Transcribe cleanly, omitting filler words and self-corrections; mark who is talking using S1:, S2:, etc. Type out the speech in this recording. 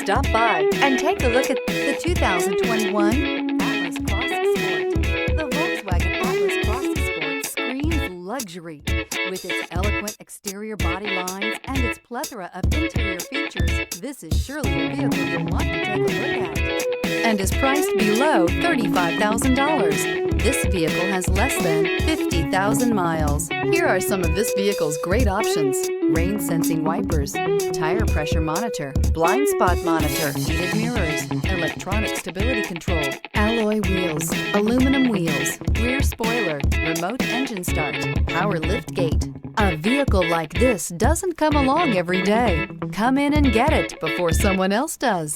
S1: Stop by and take a look at the 2021 Atlas Cross Sport. The Volkswagen Atlas Cross Sport screams luxury. With its eloquent exterior body lines and its plethora of interior features, this is surely a vehicle you'll want to take a look at. And is priced below $35,000. This vehicle has less than 50,000 miles. Here are some of this vehicle's great options: rain sensing wipers, tire pressure monitor, blind spot monitor, heated mirrors, electronic stability control, alloy wheels, aluminum wheels, rear spoiler, remote engine start, power lift gate. A vehicle like this doesn't come along every day. Come in and get it before someone else does.